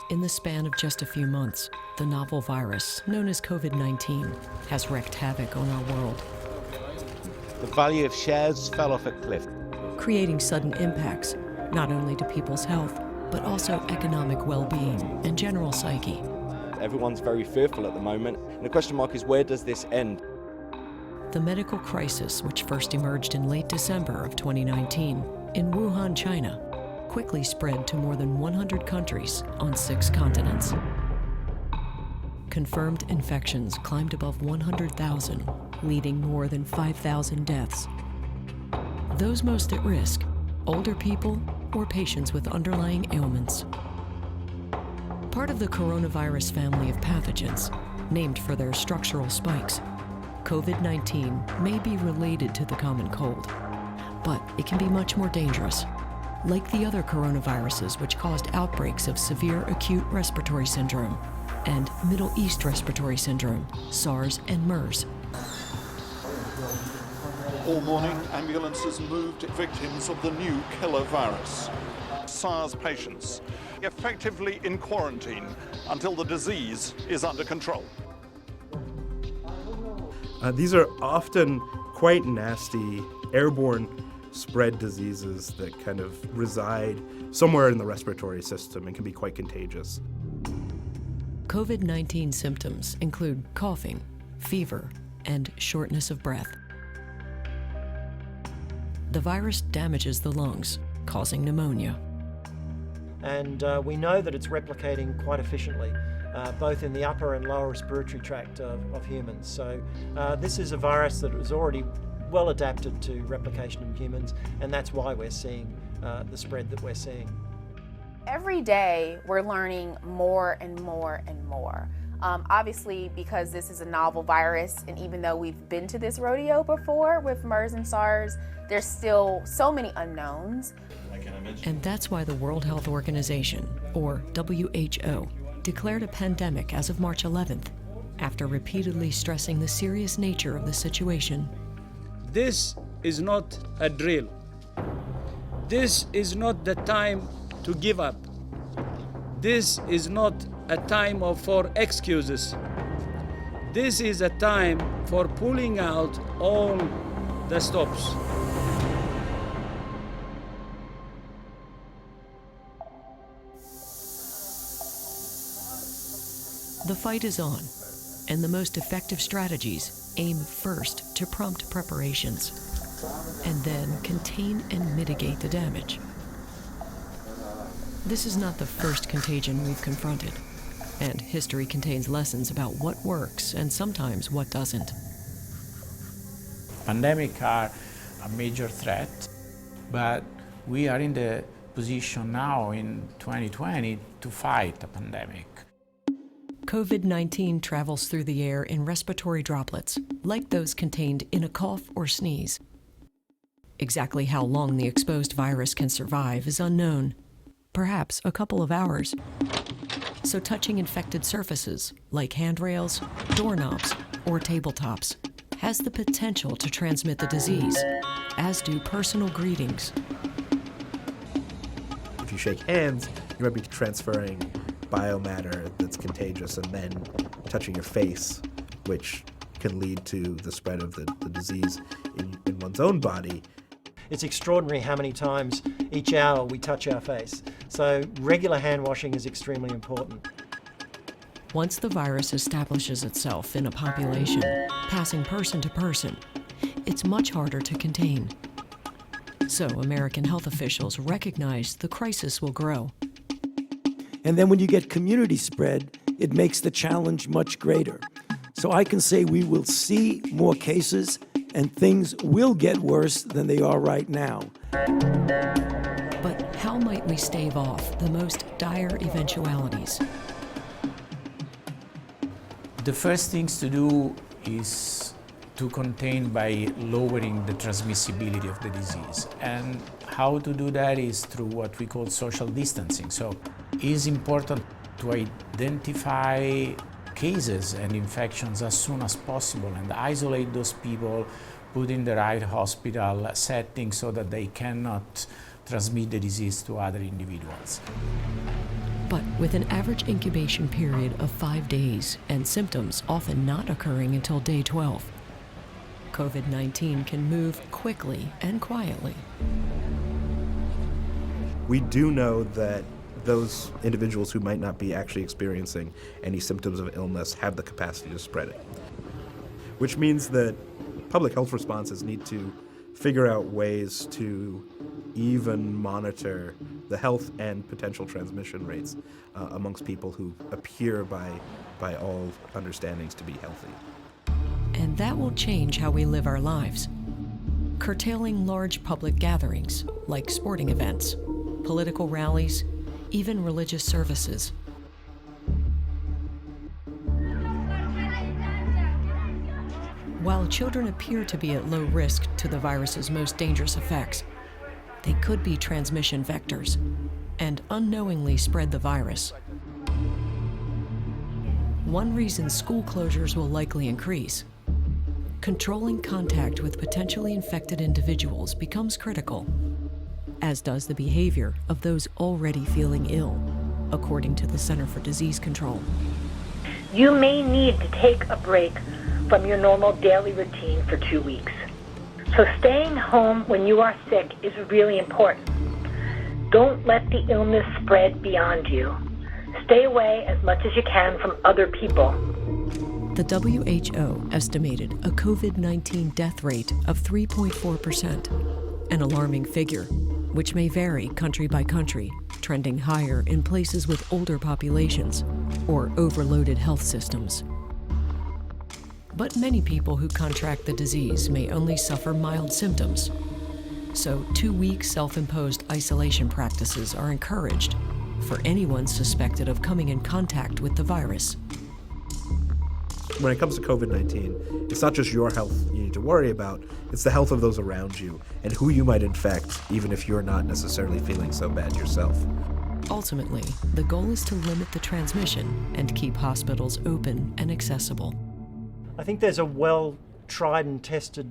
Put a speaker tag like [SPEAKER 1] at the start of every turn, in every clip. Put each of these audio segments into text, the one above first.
[SPEAKER 1] In the span of just a few months, the novel virus, known as COVID-19, has wreaked havoc on our world,
[SPEAKER 2] The value of shares fell off a cliff.
[SPEAKER 1] creating sudden impacts, not only to people's health, but also economic well-being and general psyche.
[SPEAKER 3] Everyone's very fearful at the moment, and the question mark is, where does this end?
[SPEAKER 1] The medical crisis, which first emerged in late December of 2019 in Wuhan, China, quickly spread to more than 100 countries on 6 continents. Confirmed infections climbed above 100,000, leading more than 5,000 deaths. Those most at risk, older people or patients with underlying ailments. Part of the coronavirus family of pathogens, named for their structural spikes, COVID-19 may be related to the common cold, but it can be much more dangerous. Like the other coronaviruses which caused outbreaks of severe acute respiratory syndrome and Middle East respiratory syndrome, SARS and MERS.
[SPEAKER 4] All morning, ambulances moved victims of the new killer virus. SARS patients effectively in quarantine until the disease is under control.
[SPEAKER 5] These are often quite nasty, airborne spread diseases that kind of reside somewhere in the respiratory system and can be quite contagious.
[SPEAKER 1] COVID-19 symptoms include coughing, fever, and shortness of breath. The virus damages the lungs, causing pneumonia.
[SPEAKER 6] And we know that it's replicating quite efficiently, both in the upper and lower respiratory tract of humans. So this is a virus that was already well adapted to replication in humans, and that's why we're seeing the spread that we're seeing.
[SPEAKER 7] Every day we're learning more and more and more. Obviously, because this is a novel virus, and even though we've been to this rodeo before with MERS and SARS, there's still so many unknowns.
[SPEAKER 1] And that's why the World Health Organization, or WHO, declared a pandemic as of March 11th, after repeatedly stressing the serious nature of the situation.
[SPEAKER 8] This is not a drill. This is not the time to give up. This is not a time for excuses. This is a time for pulling out all the stops.
[SPEAKER 1] The fight is on, and the most effective strategies aim first to prompt preparations, and then contain and mitigate the damage. This is not the first contagion we've confronted, and history contains lessons about what works and sometimes what doesn't.
[SPEAKER 9] Pandemics are a major threat, but we are in the position now in 2020 to fight a pandemic.
[SPEAKER 1] COVID-19 travels through the air in respiratory droplets, like those contained in a cough or sneeze. Exactly how long the exposed virus can survive is unknown, perhaps a couple of hours. So touching infected surfaces, like handrails, doorknobs, or tabletops, has the potential to transmit the disease, as do personal greetings.
[SPEAKER 5] If you shake hands, you might be transferring biomatter that's contagious, and then touching your face, which can lead to the spread of the disease in one's own body.
[SPEAKER 6] It's extraordinary how many times each hour we touch our face. So regular hand washing is extremely important.
[SPEAKER 1] Once the virus establishes itself in a population, passing person to person, it's much harder to contain. So American health officials recognize the crisis will grow.
[SPEAKER 10] And then when you get community spread, it makes the challenge much greater. So I can say we will see more cases and things will get worse than they are right now.
[SPEAKER 1] But how might we stave off the most dire eventualities?
[SPEAKER 9] The first things to do is to contain by lowering the transmissibility of the disease. And how to do that is through what we call social distancing. So it is important to identify cases and infections as soon as possible and isolate those people, put in the right hospital setting so that they cannot transmit the disease to other individuals.
[SPEAKER 1] But with an average incubation period of 5 days and symptoms often not occurring until day 12, COVID-19 can move quickly and quietly.
[SPEAKER 5] We do know that those individuals who might not be actually experiencing any symptoms of illness have the capacity to spread it, which means that public health responses need to figure out ways to even monitor the health and potential transmission rates amongst people who appear by all understandings to be healthy.
[SPEAKER 1] And that will change how we live our lives. Curtailing large public gatherings, like sporting events, political rallies, even religious services. While children appear to be at low risk to the virus's most dangerous effects, they could be transmission vectors and unknowingly spread the virus. One reason school closures will likely increase. Controlling contact with potentially infected individuals becomes critical, as does the behavior of those already feeling ill, according to the Center for Disease Control.
[SPEAKER 11] You may need to take a break from your normal daily routine for 2 weeks. So staying home when you are sick is really important. Don't let the illness spread beyond you. Stay away as much as you can from other people.
[SPEAKER 1] The WHO estimated a COVID-19 death rate of 3.4%, an alarming figure, which may vary country by country, trending higher in places with older populations or overloaded health systems. But many people who contract the disease may only suffer mild symptoms. So 2-week self-imposed isolation practices are encouraged for anyone suspected of coming in contact with the virus.
[SPEAKER 5] When it comes to COVID-19, it's not just your health you need to worry about, it's the health of those around you and who you might infect, even if you're not necessarily feeling so bad yourself.
[SPEAKER 1] Ultimately, the goal is to limit the transmission and keep hospitals open and accessible.
[SPEAKER 6] I think there's a well-tried and tested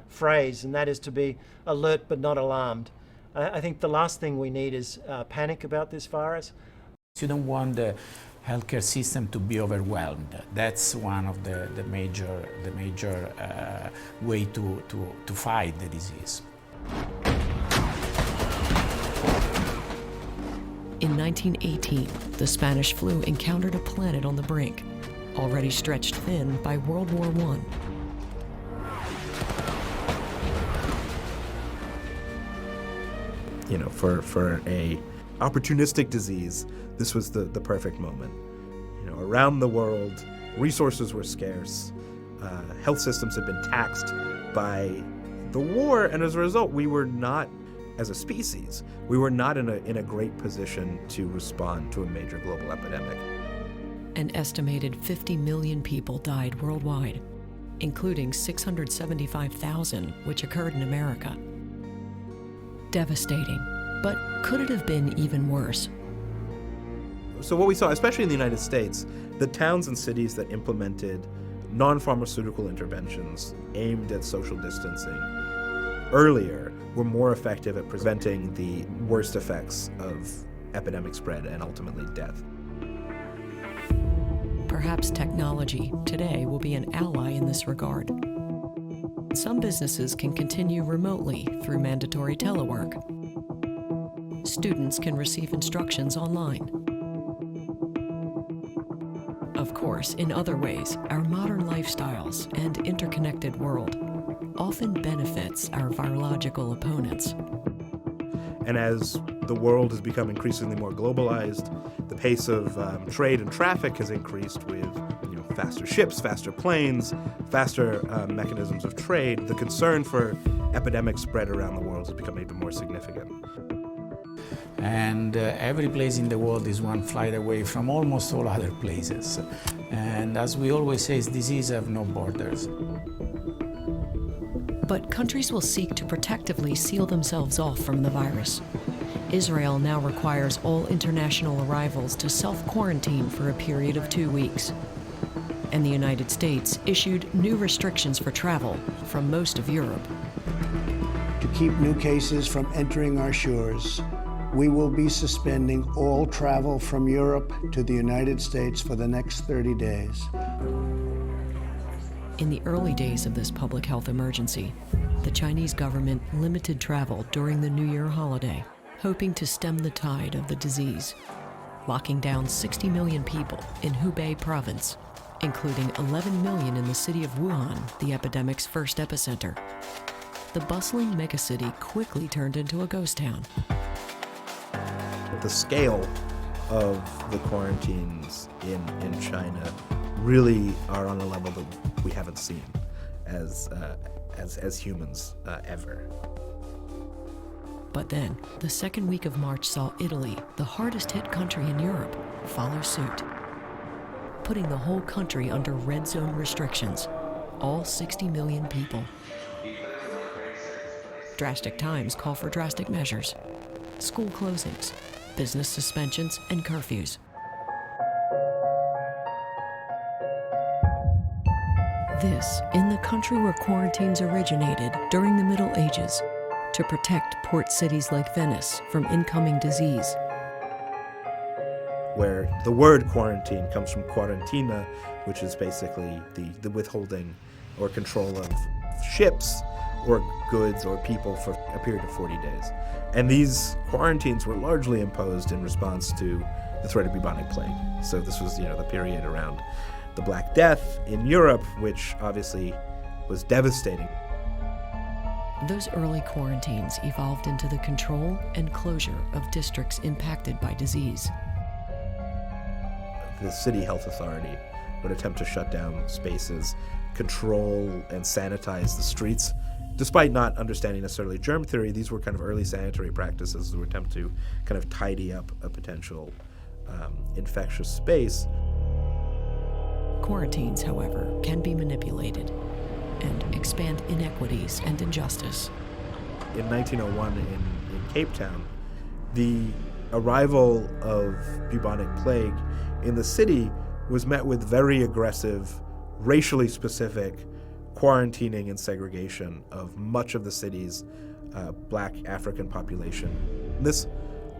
[SPEAKER 6] phrase, and that is to be alert but not alarmed. I think the last thing we need is panic about this virus.
[SPEAKER 9] You don't want the healthcare system to be overwhelmed. That's one of the major way to fight the disease.
[SPEAKER 1] In 1918, the Spanish flu encountered a planet on the brink, already stretched thin by World War I.
[SPEAKER 5] You know, for a opportunistic disease, this was the perfect moment. You know, around the world, resources were scarce, health systems had been taxed by the war, and as a result, we were not, as a species, we were not in a great position to respond to a major global epidemic.
[SPEAKER 1] An estimated 50 million people died worldwide, including 675,000 which occurred in America. Devastating, but could it have been even worse?
[SPEAKER 5] So what we saw, especially in the United States, the towns and cities that implemented non-pharmaceutical interventions aimed at social distancing earlier were more effective at preventing the worst effects of epidemic spread and ultimately death.
[SPEAKER 1] Perhaps technology today will be an ally in this regard. Some businesses can continue remotely through mandatory telework. Students can receive instructions online. Of course, in other ways, our modern lifestyles and interconnected world often benefits our virological opponents.
[SPEAKER 5] And as the world has become increasingly more globalized, the pace of trade and traffic has increased with faster ships, faster planes, faster mechanisms of trade. The concern for epidemic spread around the world has become even more significant.
[SPEAKER 9] And every place in the world is one flight away from almost all other places. And as we always say, diseases have no borders.
[SPEAKER 1] But countries will seek to protectively seal themselves off from the virus. Israel now requires all international arrivals to self-quarantine for a period of 2 weeks. And the United States issued new restrictions for travel from most of Europe.
[SPEAKER 12] To keep new cases from entering our shores, we will be suspending all travel from Europe to the United States for the next 30 days.
[SPEAKER 1] In the early days of this public health emergency, the Chinese government limited travel during the New Year holiday, hoping to stem the tide of the disease, locking down 60 million people in Hubei province, including 11 million in the city of Wuhan, the epidemic's first epicenter. The bustling megacity quickly turned into a ghost town.
[SPEAKER 5] The scale of the quarantines in China really are on a level that we haven't seen as humans ever.
[SPEAKER 1] But then, the second week of March saw Italy, the hardest hit country in Europe, follow suit, putting the whole country under red zone restrictions, all 60 million people. Drastic times call for drastic measures: school closings, business suspensions, and curfews. This in the country where quarantines originated during the Middle Ages to protect port cities like Venice from incoming disease.
[SPEAKER 5] Where the word quarantine comes from quarantina, which is basically the withholding or control of ships or goods or people for a period of 40 days. And these quarantines were largely imposed in response to the threat of bubonic plague. So this was, the period around the Black Death in Europe, which obviously was devastating.
[SPEAKER 1] Those early quarantines evolved into the control and closure of districts impacted by disease.
[SPEAKER 5] The city health authority would attempt to shut down spaces, control and sanitize the streets. Despite not understanding necessarily germ theory, these were kind of early sanitary practices that would attempt to kind of tidy up a potential infectious space.
[SPEAKER 1] Quarantines, however, can be manipulated and expand inequities and injustice.
[SPEAKER 5] In 1901 in Cape Town, the arrival of bubonic plague in the city was met with very aggressive, racially specific quarantining and segregation of much of the city's Black African population. This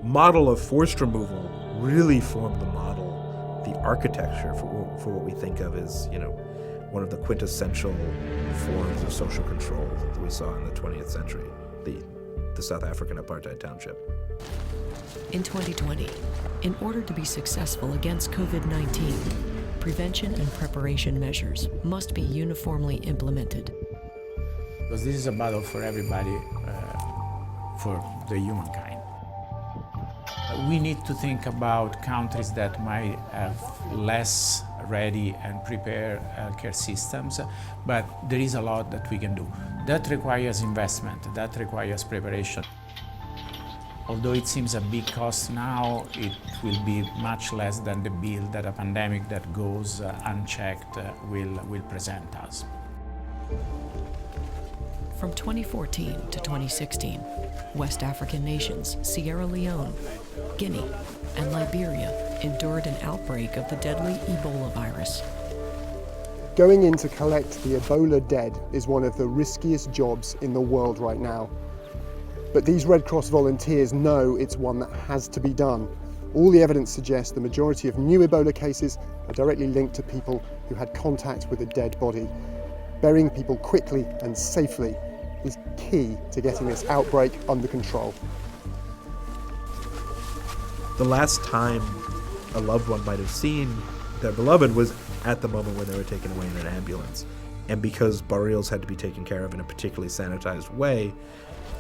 [SPEAKER 5] model of forced removal really formed the model, the architecture for what we think of as, one of the quintessential forms of social control that we saw in the 20th century, the South African apartheid township.
[SPEAKER 1] In 2020, in order to be successful against COVID-19, prevention and preparation measures must be uniformly implemented.
[SPEAKER 9] Because this is a battle for everybody, for the humankind. We need to think about countries that might have less ready and prepared care systems, but there is a lot that we can do. That requires investment, that requires preparation. Although it seems a big cost now, it will be much less than the bill that a pandemic that goes unchecked will present us.
[SPEAKER 1] From 2014 to 2016, West African nations Sierra Leone, Guinea, and Liberia endured an outbreak of the deadly Ebola virus.
[SPEAKER 13] Going in to collect the Ebola dead is one of the riskiest jobs in the world right now. But these Red Cross volunteers know it's one that has to be done. All the evidence suggests the majority of new Ebola cases are directly linked to people who had contact with a dead body. Burying people quickly and safely is key to getting this outbreak under control.
[SPEAKER 5] The last time a loved one might have seen their beloved was at the moment when they were taken away in an ambulance. And because burials had to be taken care of in a particularly sanitized way,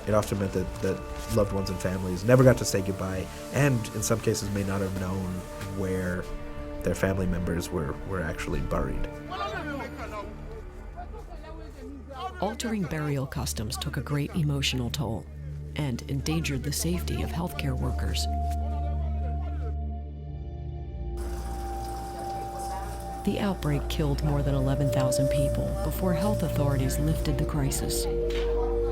[SPEAKER 5] it often meant that loved ones and families never got to say goodbye, and in some cases may not have known where their family members were actually buried.
[SPEAKER 1] Altering burial customs took a great emotional toll and endangered the safety of healthcare workers. The outbreak killed more than 11,000 people before health authorities lifted the crisis.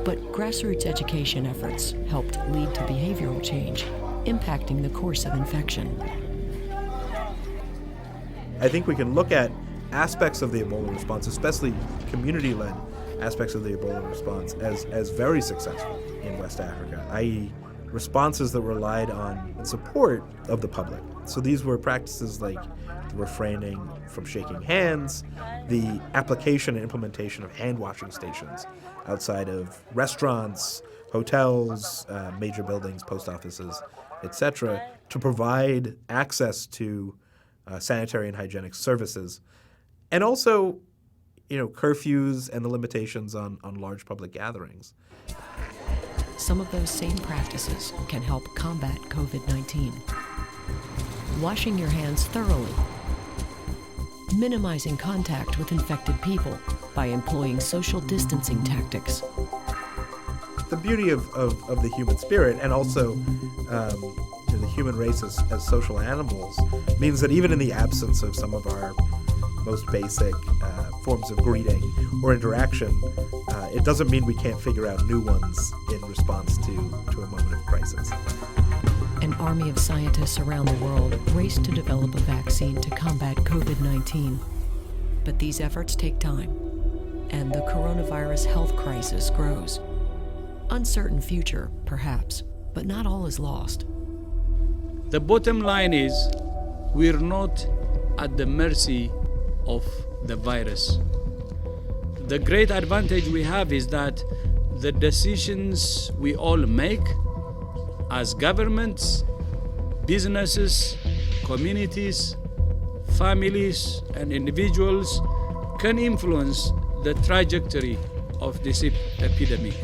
[SPEAKER 1] But grassroots education efforts helped lead to behavioral change, impacting the course of infection.
[SPEAKER 5] I think we can look at aspects of the Ebola response, especially community-led, aspects of the Ebola response as very successful in West Africa, i.e. responses that relied on the support of the public. So these were practices like the refraining from shaking hands, the application and implementation of hand washing stations outside of restaurants, hotels, major buildings, post offices, etc., to provide access to sanitary and hygienic services. And also, curfews and the limitations on large public gatherings.
[SPEAKER 1] Some of those same practices can help combat COVID-19. Washing your hands thoroughly, minimizing contact with infected people by employing social distancing tactics.
[SPEAKER 5] The beauty of the human spirit, and also the human race as social animals, means that even in the absence of some of our most basic forms of greeting or interaction, it doesn't mean we can't figure out new ones in response to a moment of crisis.
[SPEAKER 1] An army of scientists around the world race to develop a vaccine to combat COVID-19. But these efforts take time, and the coronavirus health crisis grows. Uncertain future, perhaps, but not all is lost.
[SPEAKER 8] The bottom line is, we're not at the mercy of the virus. The great advantage we have is that the decisions we all make as governments, businesses, communities, families, and individuals can influence the trajectory of this epidemic.